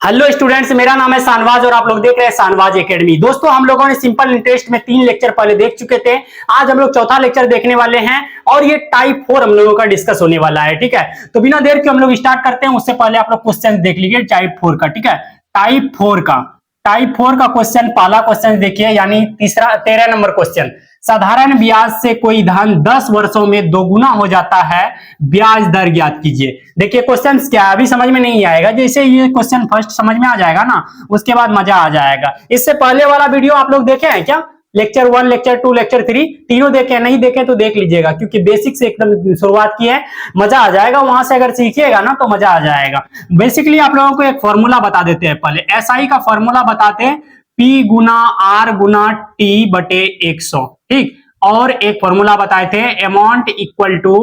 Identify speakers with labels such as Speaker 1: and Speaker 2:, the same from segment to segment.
Speaker 1: Hello students, मेरा नाम है शानवाज और आप लोग देख रहे हैं शानवाज एकेडमी। दोस्तों, हम लोगों ने सिंपल इंटरेस्ट में 3 लेक्चर पहले देख चुके थे। आज हम लोग चौथा लेक्चर देखने वाले हैं और ये टाइप 4 हम लोगों का डिस्कस होने वाला है। ठीक है, तो बिना देर के हम लोग स्टार्ट करते हैं। उससे पहले आप लोग क्वेश्चन देख लीजिए टाइप 4 का। ठीक है, टाइप 4 का क्वेश्चन, पहला क्वेश्चन देखिए, यानी 13 नंबर क्वेश्चन। साधारण ब्याज से कोई धन 10 वर्षों में दोगुना हो जाता है, ब्याज दर ज्ञात कीजिए। देखिए क्वेश्चन क्या है, अभी समझ में नहीं आएगा। जैसे ये क्वेश्चन फर्स्ट समझ में आ जाएगा ना, उसके बाद मजा आ जाएगा। इससे पहले वाला वीडियो आप लोग देखे हैं क्या? लेक्चर 1, लेक्चर 2, लेक्चर 3 तीनों देखे? नहीं देखे तो देख लीजिएगा, क्योंकि बेसिक से एकदम शुरुआत की है, मजा आ जाएगा। वहां से अगर सीखिएगा ना तो मजा आ जाएगा। बेसिकली आप लोगों को एक फॉर्मूला बता देते हैं। पहले एसआई का फॉर्मूला बताते हैं, पी गुना आर गुना टी बटे 100। ठीक, और एक फॉर्मूला बताए थे, amount equal to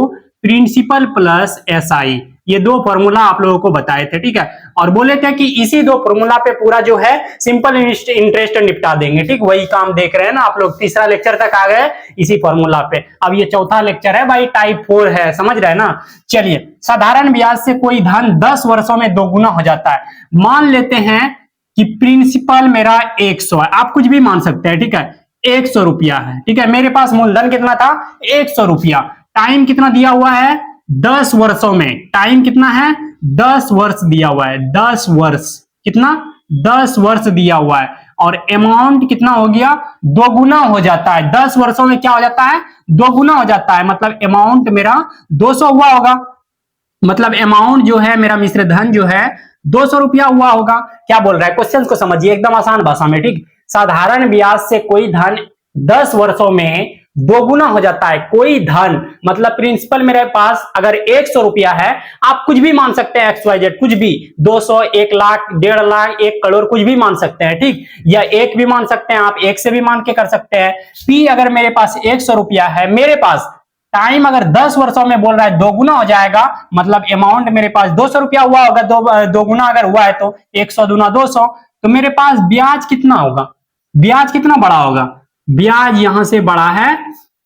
Speaker 1: principal plus SI. ये दो फॉर्मूला आप लोगों को बताए थे। ठीक है, और बोले थे कि इसी दो फॉर्मूला पे पूरा जो है सिंपल इंटरेस्ट निपटा देंगे। ठीक, वही काम देख रहे हैं ना आप लोग। तीसरा लेक्चर तक आ गए इसी फॉर्मूला पे। अब ये चौथा लेक्चर है भाई, टाइप 4 है, समझ रहे हैं ना। चलिए, साधारण ब्याज से कोई धन 10 वर्षों में दोगुना हो जाता है। मान लेते हैं कि प्रिंसिपल मेरा 100 है, आप कुछ भी मान सकते हैं। ठीक है, 100 रुपया है। ठीक है, मेरे पास मूलधन कितना था? 100 रुपया। टाइम कितना दिया हुआ है? 10 वर्षों में। टाइम कितना है? 10 वर्ष दिया हुआ है। 10 वर्ष कितना? 10 वर्ष दिया हुआ है। और अमाउंट कितना हो गया? दोगुना हो जाता है। 10 वर्षों में क्या हो जाता है? दोगुना हो जाता है। मतलब अमाउंट मेरा 200 हुआ होगा। मतलब अमाउंट जो है मेरा, मिश्र धन जो है 200 रुपया हुआ होगा। क्या बोल रहा है? क्वेश्चन को समझिए एकदम आसान भाषा में। ठीक, साधारण ब्याज से कोई धन 10 वर्षों में दोगुना हो जाता है। कोई धन मतलब प्रिंसिपल मेरे पास अगर 100 रुपया है, आप कुछ भी मान सकते हैं, XYZ कुछ भी, 200, 1 लाख, 1.5 लाख, 1 करोड़, कुछ भी मान सकते हैं। ठीक, या 1 भी मान सकते हैं, आप 1 से भी मान के कर सकते हैं। P अगर मेरे पास 100 रुपया है, मेरे पास टाइम अगर 10 वर्षों में बोल रहा है दोगुना हो जाएगा, मतलब अमाउंट मेरे पास 200 रुपया हुआ होगा। दोगुना अगर हुआ है तो 100 दूना 200, तो मेरे पास ब्याज कितना होगा? ब्याज कितना बड़ा होगा? ब्याज यहां से बड़ा है,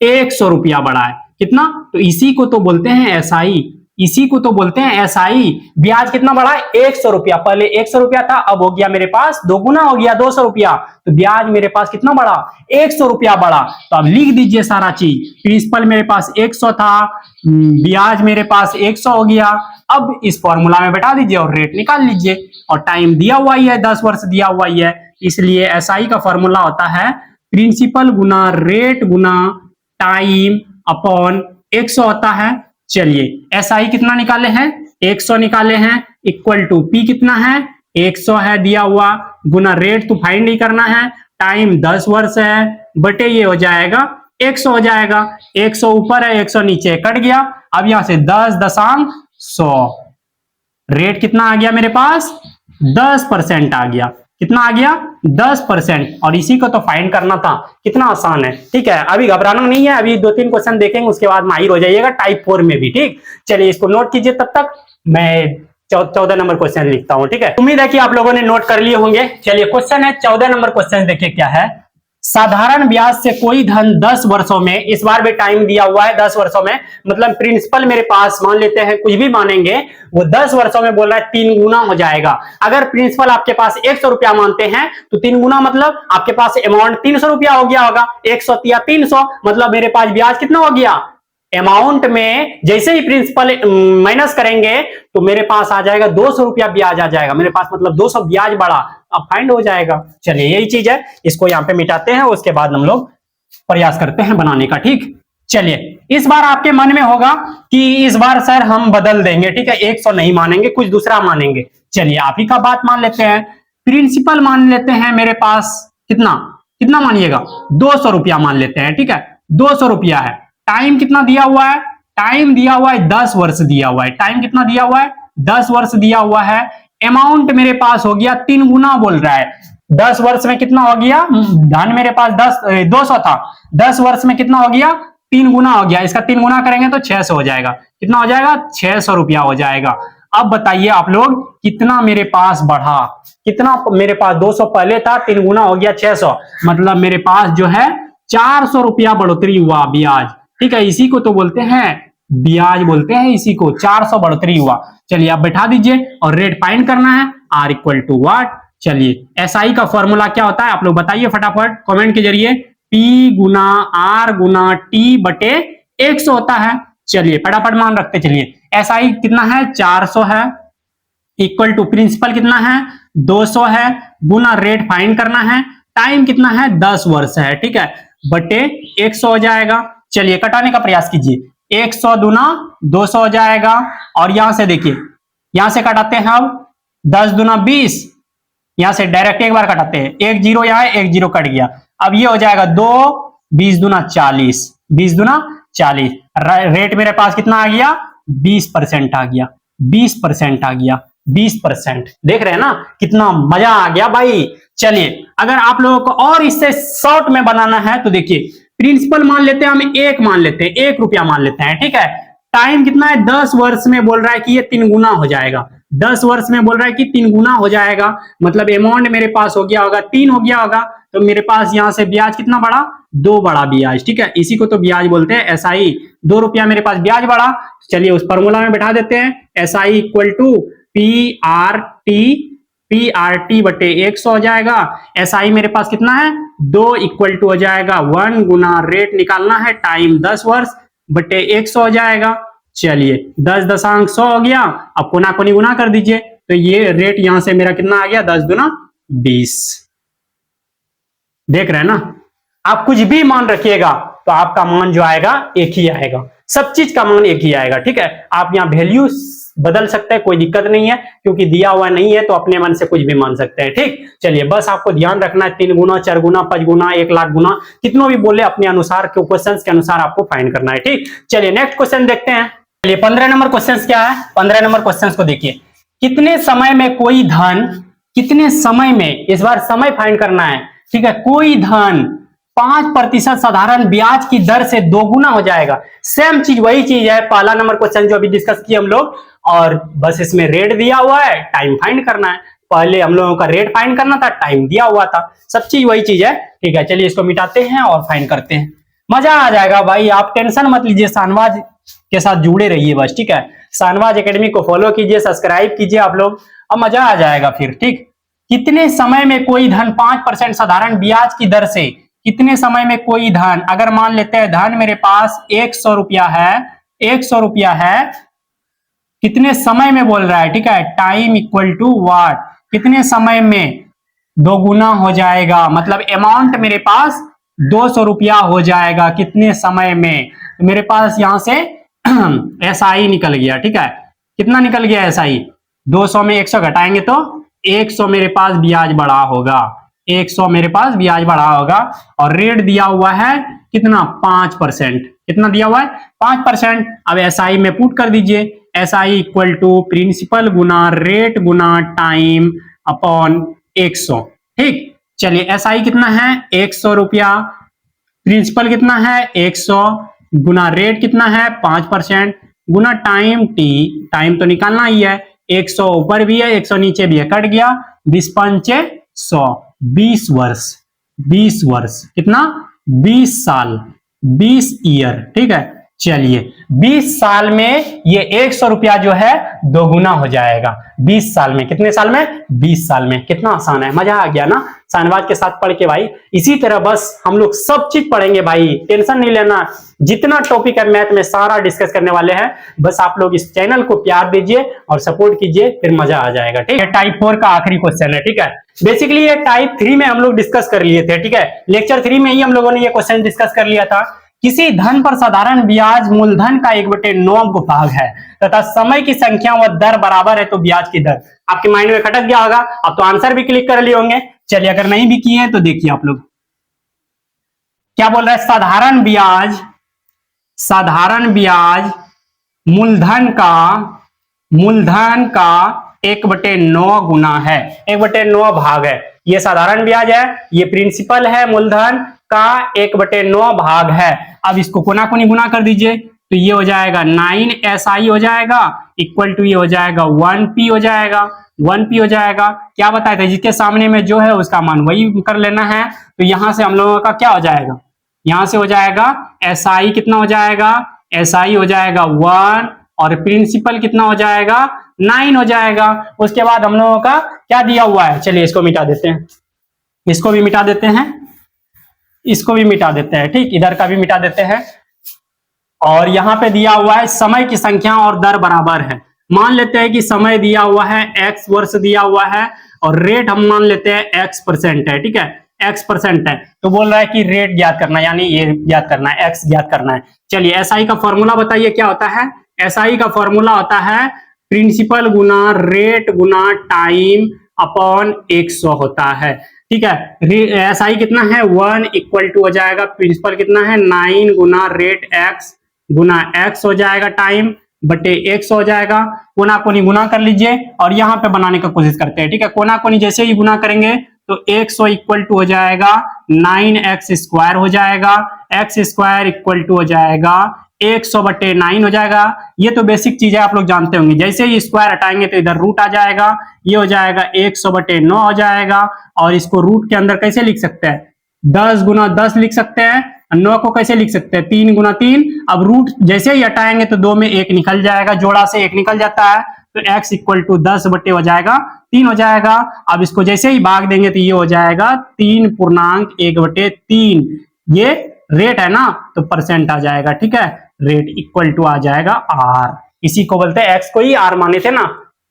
Speaker 1: 100 रुपया बड़ा है। कितना? तो इसी को तो बोलते हैं एसआई। इसी को तो बोलते हैं एसआई। ब्याज कितना बढ़ा? 100 रुपया। पहले 100 रुपया था, अब हो गया मेरे पास दोगुना हो गया, 200 रुपया। तो ब्याज मेरे पास कितना बढ़ा? 100 रुपया बढ़ा। तो अब लिख दीजिए सारा चीज। प्रिंसिपल मेरे पास 100 था, ब्याज मेरे पास 100 हो गया। अब इस फॉर्मूला में बैठा दीजिए और रेट निकाल लीजिए। और टाइम दिया हुआ ही है, 10 वर्ष दिया हुआ ही है, इसलिए एसआई का फॉर्मूला होता है प्रिंसिपल गुना रेट गुना टाइम अपॉन 100 होता है। चलिए, एसआई कितना निकाले हैं? 100 निकाले हैं, इक्वल टू पी कितना है? 100 है दिया हुआ, गुना रेट तो फाइंड ही करना है, टाइम 10 वर्ष है, बटे ये हो जाएगा 100 हो जाएगा। 100 ऊपर है, 100 नीचे, कट गया। अब यहां से 10.100, रेट कितना आ गया मेरे पास? 10% आ गया। कितना आ गया? 10%। और इसी को तो फाइंड करना था। कितना आसान है। ठीक है, अभी घबराना नहीं है, अभी 2-3 क्वेश्चन देखेंगे, उसके बाद माहिर हो जाइएगा टाइप 4 में भी। ठीक, चलिए इसको नोट कीजिए, तब तक मैं 14 नंबर क्वेश्चन लिखता हूं। ठीक है, उम्मीद है कि आप लोगों ने नोट कर लिए होंगे। चलिए, क्वेश्चन है 14 नंबर क्वेश्चन, देखिए क्या है। साधारण ब्याज से कोई धन 10 वर्षों में, इस बार भी टाइम दिया हुआ है 10 वर्षों में, मतलब प्रिंसिपल मेरे पास मान लेते हैं, कुछ भी मानेंगे, वो 10 वर्षों में बोल रहा है 3 गुना हो जाएगा। अगर प्रिंसिपल आपके पास 100 रुपया मानते हैं तो 3 गुना मतलब आपके पास अमाउंट 300 रुपया हो गया होगा। 100 या 300, मतलब मेरे पास ब्याज कितना हो गया? अमाउंट में जैसे ही प्रिंसिपल माइनस करेंगे तो मेरे पास आ जाएगा 200 रुपया ब्याज आ जाएगा मेरे पास, मतलब 200 ब्याज बढ़ा। अब फाइंड हो जाएगा। चलिए, यही चीज है, इसको यहाँ पे मिटाते हैं, उसके बाद हम लोग प्रयास करते हैं बनाने का। ठीक, चलिए, इस बार आपके मन में होगा कि इस बार सर हम बदल देंगे। ठीक है, 100 नहीं मानेंगे, कुछ दूसरा मानेंगे। चलिए, आप ही का बात मान लेते हैं। प्रिंसिपल मान लेते हैं मेरे पास कितना? कितना मानिएगा? 200 रुपया मान लेते हैं। ठीक है, 200 रुपया है। टाइम कितना दिया हुआ है? टाइम दिया हुआ है 10 वर्ष दिया हुआ है। टाइम कितना दिया हुआ है? 10 वर्ष दिया हुआ है। अमाउंट मेरे पास हो गया 3 गुना बोल रहा है। 10 वर्ष में कितना हो गया? धन मेरे पास 200 था, 10 वर्ष में कितना हो गया? 3 गुना हो गया। इसका 3 गुना करेंगे तो 600 हो जाएगा। कितना हो जाएगा? 600 रुपया हो जाएगा। अब बताइए आप लोग, कितना मेरे पास बढ़ा? कितना मेरे पास? 200 पहले था, 3 गुना हो गया 600, मतलब मेरे पास जो है 400 रुपया बढ़ोतरी हुआ ब्याज। ठीक है, इसी को तो बोलते हैं ब्याज बोलते हैं इसी को। 400 बढ़ोतरी हुआ। चलिए आप बैठा दीजिए और रेट फाइंड करना है। R equal to what? चलिए एसआई का फॉर्मूला क्या होता है आप लोग बताइए फटाफट कमेंट के जरिए। पी गुना आर गुना टी बटे 100 होता है। चलिए फटाफट मान रखते चलिए। एसआई कितना है? 400 है। इक्वल टू प्रिंसिपल कितना है? 200 है। गुना रेट फाइंड करना है। टाइम कितना है? 10 वर्ष है। ठीक है, बटे 100 हो जाएगा। चलिए कटाने का प्रयास कीजिए। 100 दूना 200 हो जाएगा। और यहां से देखिए, यहां से कटाते हैं अब 10 दूना 20। यहां से डायरेक्ट एक बार कटाते हैं। एक जीरो यहाँ है, एक जीरो कट गया। अब ये हो जाएगा 2 20 दूना 40। 20 दूना 40। रेट मेरे पास कितना आ गया? 20% आ गया। 20% आ गया। 20%। देख रहे हैं ना कितना मजा आ गया भाई। चलिए अगर आप लोगों को और इससे शॉर्ट में बनाना है तो देखिए, प्रिंसिपल मान लेते हैं, हम 1 मान लेते हैं, 1 रुपया मान लेते हैं। ठीक है, टाइम कितना है? 10 वर्ष में बोल रहा है कि ये 3 गुना हो जाएगा। 10 वर्ष में बोल रहा है कि 3 गुना हो जाएगा। मतलब अमाउंट मेरे पास हो गया होगा 3 हो गया होगा। तो मेरे पास यहां से ब्याज कितना बढ़ा? 2 बढ़ा ब्याज। ठीक है, इसी को तो ब्याज बोलते हैं, एसआई। 2 रुपया मेरे पास ब्याज बढ़ा। चलिए उस फॉर्मूला में बैठा देते हैं। SI equal to P R T बटे 100 हो जाएगा। एसआई मेरे पास कितना है? 2 इक्वल टू हो जाएगा 1 गुना रेट निकालना है, टाइम 10 वर्ष बटे 100 हो जाएगा। चलिए 10.100 हो गया। अब कोना कोनी गुना कर दीजिए। तो ये रेट यहां से मेरा कितना आ गया? 10 दूना 20। देख रहे हैं ना, आप कुछ भी मान रखिएगा तो आपका मान जो आएगा एक ही आएगा। सब चीज का मान एक ही आएगा। ठीक है, आप यहाँ वैल्यू बदल सकते हैं, कोई दिक्कत नहीं है, क्योंकि दिया हुआ नहीं है तो अपने मन से कुछ भी मान सकते हैं। ठीक, चलिए बस आपको ध्यान रखना है 3 गुना 4 गुना 5 गुना 1 लाख गुना कितना भी बोले अपने अनुसार के क्वेश्चन के अनुसार आपको फाइंड करना है। ठीक, चलिए नेक्स्ट क्वेश्चन देखते हैं। चलिए 15 नंबर क्वेश्चन क्या है? 15 नंबर क्वेश्चन को देखिए। कितने समय में कोई धन, कितने समय में, इस बार समय फाइंड करना है। ठीक है, कोई धन 5% साधारण ब्याज की दर से 2 गुना हो जाएगा। सेम चीज, वही चीज है पहला नंबर क्वेश्चन जो अभी डिस्कस किए हम लोग। और बस इसमें रेट दिया हुआ है, टाइम फाइंड करना है। पहले हम लोगों का रेट फाइंड करना था, टाइम दिया हुआ था। सब चीज वही चीज है। ठीक है, चलिए इसको मिटाते हैं और फाइंड करते हैं। मजा आ जाएगा भाई, आप टेंशन मत लीजिए, शाहनवाज के साथ जुड़े रहिए बस। ठीक है, शाहनवाज एकेडमी को फॉलो कीजिए, सब्सक्राइब कीजिए आप लोग, और मजा आ जाएगा फिर। ठीक, कितने समय में कोई धन 5% साधारण ब्याज की दर से, कितने समय में कोई धन, अगर मान लेते हैं धन मेरे पास 100 रुपया है, 100 रुपया है, कितने समय में बोल रहा है। ठीक है, टाइम इक्वल टू व्हाट? कितने समय में 2 गुना हो जाएगा, मतलब अमाउंट मेरे पास 200 रुपया हो जाएगा। कितने समय में? मेरे पास यहां से एसआई निकल गया। ठीक है, कितना निकल गया एसआई? 200 में 100 घटाएंगे तो 100 मेरे पास ब्याज बढ़ा होगा। 100 मेरे पास ब्याज बढ़ा होगा। और रेट दिया हुआ है कितना? 5%। कितना दिया हुआ है? 5%। अब एसआई में पुट कर दीजिए। एसआई इक्वल टू प्रिंसिपल गुना रेट गुना टाइम अपॉन 100। ठीक, चलिए एसआई कितना है? 100 रुपया। प्रिंसिपल कितना है? 100 गुना रेट कितना है? 5% गुना टाइम टी, टाइम तो निकालना ही है। 100 ऊपर भी है, 100 नीचे भी है, कट गया। 20 पंचे 100, 20 वर्ष। 20 वर्ष कितना? 20 साल, 20 ईयर। ठीक है, चलिए 20 साल में ये 100 रुपया जो है 2 गुना हो जाएगा। 20 साल में, कितने साल में? 20 साल में। कितना आसान है, मजा आ गया ना शाहनवाज के साथ पढ़ के भाई। इसी तरह बस हम लोग सब चीज पढ़ेंगे भाई, टेंशन नहीं लेना। जितना टॉपिक है मैथ में सारा डिस्कस करने वाले हैं। बस आप लोग इस चैनल को प्यार दीजिए और सपोर्ट कीजिए, फिर मजा आ जाएगा। ठीक है, टाइप 4 का आखिरी क्वेश्चन है। ठीक है, बेसिकली ये टाइप 3 में हम लोग डिस्कस कर लिए थे। ठीक है, लेक्चर 3 में ही हम लोगों ने ये क्वेश्चन डिस्कस कर लिया था। किसी धन पर साधारण ब्याज मूलधन का 1/9 भाग है तथा समय की संख्या व दर बराबर है तो ब्याज की दर। आपके माइंड में खटक गया होगा, अब तो आंसर भी क्लिक कर लिए होंगे। चलिए अगर नहीं भी किए तो देखिए आप लोग क्या बोल रहा है। साधारण ब्याज मूलधन का 1/9 गुना है, 1/9 भाग है। ये साधारण ब्याज है, ये प्रिंसिपल है मूलधन का 1/9 भाग है। अब इसको कोना कोनी गुना कर दीजिए तो ये हो जाएगा 9 SI हो जाएगा, इक्वल टू ये हो जाएगा 1P हो जाएगा, 1P हो जाएगा। क्या बताए थे, जिसके सामने में जो है उसका मान वही कर लेना है। तो यहां से हम लोगों का क्या हो जाएगा, यहां से हो जाएगा SI कितना हो जाएगा SI हो जाएगा 1 और प्रिंसिपल कितना हो जाएगा 9 हो जाएगा। उसके बाद हम लोगों का क्या दिया हुआ है, चलिए इसको मिटा देते हैं, इसको भी मिटा देते हैं, इसको भी मिटा देते हैं, ठीक, इधर का भी मिटा देते हैं। और यहाँ पे दिया हुआ है समय की संख्या और दर बराबर है। मान लेते हैं कि समय दिया हुआ है x वर्ष दिया हुआ है और रेट हम मान लेते हैं x% है, ठीक है, x% है। तो बोल रहा है कि रेट ज्ञात करना है, यानी ये ज्ञात करना है, x ज्ञात करना है। चलिए SI का फॉर्मूला बताइए क्या होता है। SI का फॉर्मूला होता है प्रिंसिपल गुना रेट गुना टाइम अपॉन 100 होता है, ठीक है। SI कितना है 1 इक्वल टू हो जाएगा प्रिंसिपल कितना है 9 गुना रेट x गुना x हो जाएगा टाइम बटे 100 हो जाएगा। कोना कोनी गुना कर लीजिए और यहाँ पे बनाने का कोशिश करते हैं, ठीक है। कोना कोनी जैसे ही गुना करेंगे तो 100 इक्वल टू हो जाएगा 9x स्क्वायर हो जाएगा, x स्क्वायर इक्वल टू हो जाएगा 100 बटे 9 हो जाएगा। ये तो बेसिक चीज है, आप लोग जानते होंगे। जैसे ही स्क्वायर हटाएंगे तो इधर रूट आ जाएगा, ये हो जाएगा 100 बटे 9 हो जाएगा। और इसको रूट के अंदर कैसे लिख सकते हैं 10 गुना 10 लिख सकते हैं, 9 को कैसे लिख सकते हैं 3 गुना 3। अब रूट जैसे ही हटाएंगे तो 2 में 1 निकल जाएगा, जोड़ा से 1 निकल जाता है, तो x इक्वल टू 10 बटे हो जाएगा 3 हो जाएगा। अब इसको जैसे ही भाग देंगे तो ये हो जाएगा 3.1 बटे 3। ये रेट है ना, तो परसेंट आ जाएगा, ठीक है। रेट इक्वल टू आ जाएगा r, इसी को बोलते हैं, x को ही r माने थे ना,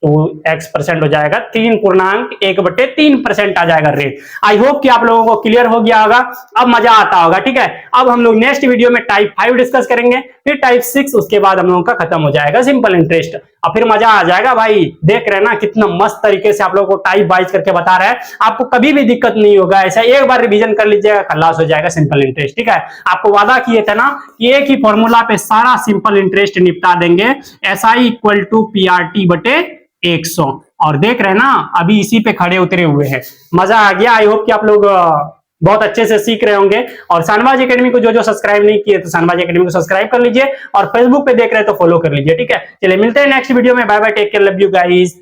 Speaker 1: तो x% हो जाएगा 3.1 बटे 3% आ जाएगा रेट। आई होप कि आप लोगों को क्लियर हो गया होगा, अब मजा आता होगा, ठीक है। अब हम लोग नेक्स्ट वीडियो में टाइप 5 डिस्कस करेंगे, फिर टाइप 6, उसके बाद हम लोगों का खत्म हो जाएगा सिंपल इंटरेस्ट, और फिर मजा आ जाएगा भाई। देख रहे हैं ना कितना मस्त तरीके से आप लोगों को टाइप वाइज करके बता रहा है, आपको कभी भी दिक्कत नहीं होगा। ऐसा एक बार रिवीजन कर लीजिएगा, खलास हो जाएगा सिंपल इंटरेस्ट, ठीक है। आपको वादा किए थे ना कि एक ही फॉर्मूला पे सारा सिंपल इंटरेस्ट निपटा देंगे, SI इक्वल टू PRT बटे 100। और देख रहे हैं ना अभी इसी पे खड़े उतरे हुए हैं, मजा आ गया। आई होप कि आप लोग बहुत अच्छे से सीख रहे होंगे। और शानबाज एकेडमी को जो सब्सक्राइब नहीं किए तो शानबाज एकेडमी को सब्सक्राइब कर लीजिए, और फेसबुक पे देख रहे हैं तो फॉलो कर लीजिए, ठीक है। चलिए मिलते हैं नेक्स्ट वीडियो में, bye bye, take care, love you guys.